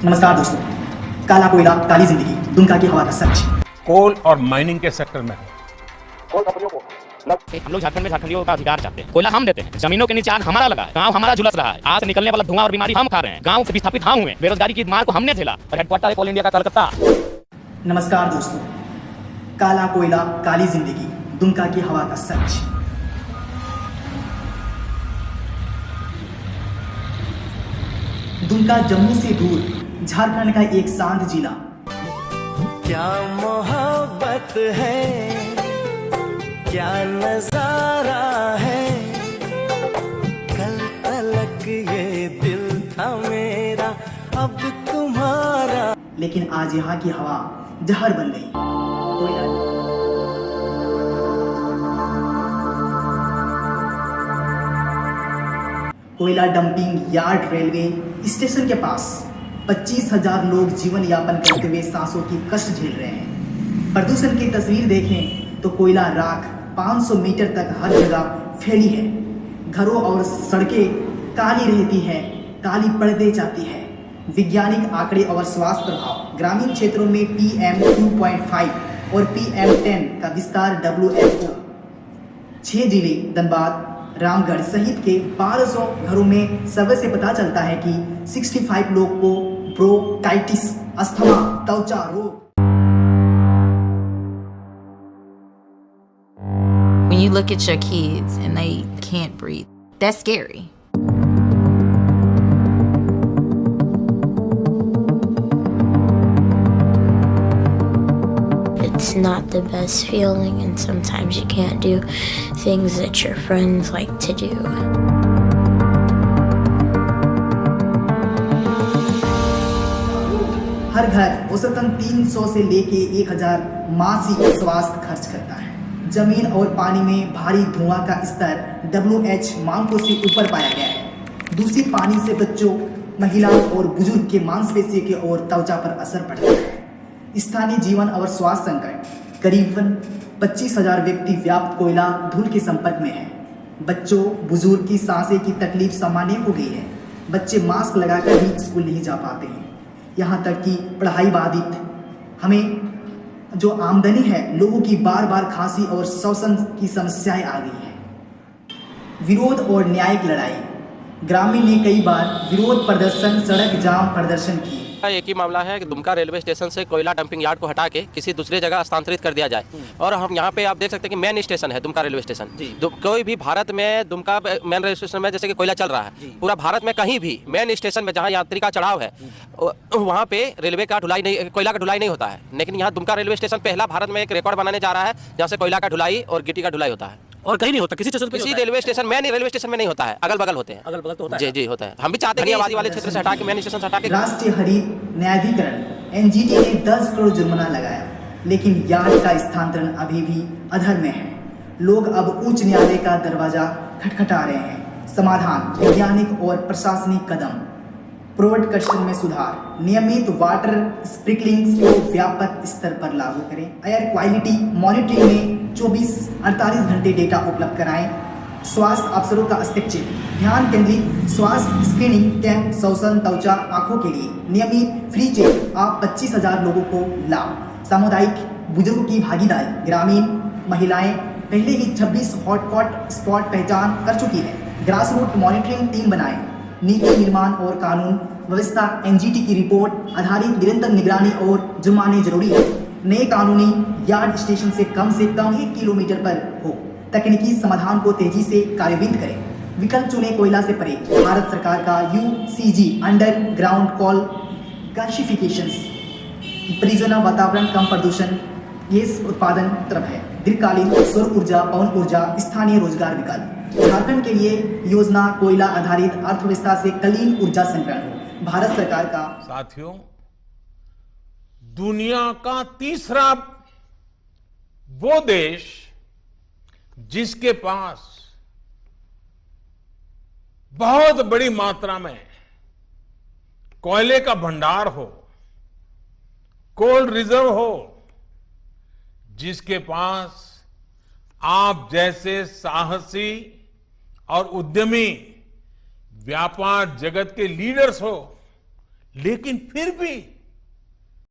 नमस्कार दोस्तों, काला कोयला काली जिंदगी, दुमका की हवा का सच। कोल और माइनिंग के सेक्टर में हम लोग झारखंड में झारखंडियों का अधिकार चाहते हैं। कोयला हम देते हैं, जमीनों के नीचे आग हमारा लगा है, गांव हमारा झुलस रहा है, आज से निकलने वाला धुआं और बीमारी हम खा रहे हैं, गांव से विस्थापित हम हुए, बेरोजगारी की मार को हमने झेला और हेडक्वार्टर है कोल इंडिया का कलकत्ता। नमस्कार दोस्तों, काला कोयला काली जिंदगी, दुमका की हवा का सच। दुमका जम्मू से दूर झारखंड का एक शांत जिला। क्या मोहब्बत है, क्या नजारा है, कल तलक ये दिल था मेरा, अब तुम्हारा। लेकिन आज यहाँ की हवा जहर बन गई। कोयला डंपिंग यार्ड रेलवे स्टेशन के पास 25,000 लोग जीवन यापन करते हुए सांसों की कष्ट झेल रहे हैं। प्रदूषण की तस्वीर देखें तो कोयला राख 500 मीटर तक हर जगह फैली है। घरों और सड़कें काली रहती है, काली पड़ते जाती है। वैज्ञानिक आंकड़े और स्वास्थ्य प्रभाव। ग्रामीण क्षेत्रों में PM 2.5 और PM 10 का विस्तार। WHO 6 जिले धनबाद रामगढ़ सहित के 1200 घरों में सर्वे से पता चलता है कि 65 लोग को ब्रोंकाइटिस, अस्थमा, त्वचा रोग। When you look at your kids and they can't breathe, that's scary. It's not the best feeling, and sometimes you can't do things that your friends like to do. हर घर औसतन 300 से लेके 1000 मासिक स्वास्थ्य खर्च करता है। जमीन और पानी में भारी धुआं का स्तर WHO मानकों से ऊपर पाया गया है। दूषित पानी से बच्चों, महिलाओं और बुजुर्ग के मांसपेशियों की और त्वचा पर असर पड़ता है। स्थानीय जीवन और स्वास्थ्य संकट। करीबन 25,000 व्यक्ति व्याप्त कोयला धूल के संपर्क में है। बच्चों, बुजुर्ग की सांसें की तकलीफ सामान्य हो गई है। बच्चे मास्क लगाकर भी स्कूल नहीं जा पाते हैं। यहाँ तक कि पढ़ाई बाधित। हमें जो आमदनी है, लोगों की बार बार खांसी और श्वसन की समस्याएं आ गई हैं। विरोध और न्यायिक लड़ाई। ग्रामीण ने कई बार विरोध प्रदर्शन, सड़क जाम प्रदर्शन किए। एक ही मामला है कि दुमका रेलवे स्टेशन से कोयला डंपिंग यार्ड को हटा के किसी दूसरी जगह स्थानांतरित कर दिया जाए। और हम यहाँ पे आप देख सकते हैं कि मेन स्टेशन है दुमका रेलवे स्टेशन। कोई भी भारत में दुमका मेन रेलवे स्टेशन में जैसे कि कोयला चल रहा है, पूरा भारत में कहीं भी मेन स्टेशन में जहाँ यात्री का चढ़ाव है वहाँ पे रेलवे का ढुलाई नहीं, कोयला का ढुलाई नहीं होता है। लेकिन यहाँ दुमका रेलवे स्टेशन पहला भारत में एक रिकॉर्ड बनाने जा रहा है जहाँ से कोयला का ढुलाई और गिट्टी का ढुलाई होता है। और कहीं नहीं होता, किसी स्टेशन पे, किसी रेलवे स्टेशन में नहीं, रेलवे स्टेशन में नहीं होता है, अगल बगल होते हैं। अगल बगल तो होता है। जी जी होता है। हम भी चाहते हैं कि आबादी वाले क्षेत्र से हटा के मेन स्टेशन से हटा के। राष्ट्रीय हरित न्यायाधिकरण NGT ने 10 करोड़ जुर्माना लगाया, लेकिन यार्ड का स्थानांतरण अभी भी अधर में है। लोग अब उच्च न्यायालय का दरवाजा खटखटा रहे हैं। समाधान, वैज्ञानिक और प्रशासनिक कदम। प्रोडक्शन में सुधार। नियमित वाटर स्प्रिंकलिंग को व्यापक स्तर पर लागू करें। एयर क्वालिटी मॉनिटरिंग में 24-48 घंटे डेटा उपलब्ध कराएं। स्वास्थ्य अफसरों का हस्तक्षेप। ध्यान केंद्रित स्वास्थ्य स्क्रीनिंग कैंप, श्वसन, त्वचा, आंखों के लिए नियमित फ्री चेक। आप 25,000 लोगों को लाभ। सामुदायिक बुजुर्गों की भागीदारी। ग्रामीण महिलाएं पहले ही 26 हॉटस्पॉट स्पॉट पहचान कर चुकी है। ग्रास रूट मॉनिटरिंग टीम बनाएं। नीति निर्माण और कानून व्यवस्था। NGT की रिपोर्ट आधारित निरंतर निगरानी और जुर्माने जरूरी है। नए कानूनी यार्ड स्टेशन से कम 1 किलोमीटर पर हो। तकनीकी समाधान को तेजी से कार्यान्वित करें। विकल्प चुने कोयला से परे। भारत सरकार का UCG अंडरग्राउंड कोल गैसिफिकेशन परियोजना वातावरण कम प्रदूषण गैस उत्पादन तरफ है। दीर्घकालीन सौर ऊर्जा, पवन ऊर्जा, स्थानीय रोजगार विकल्प। झारखंड के लिए योजना कोयला आधारित अर्थव्यवस्था से कलीन ऊर्जा संग्रहण हो। भारत सरकार का। साथियों, दुनिया का तीसरा वो देश जिसके पास बहुत बड़ी मात्रा में कोयले का भंडार हो, कोल रिजर्व हो, जिसके पास आप जैसे साहसी और उद्यमी व्यापार जगत के लीडर्स हो, लेकिन फिर भी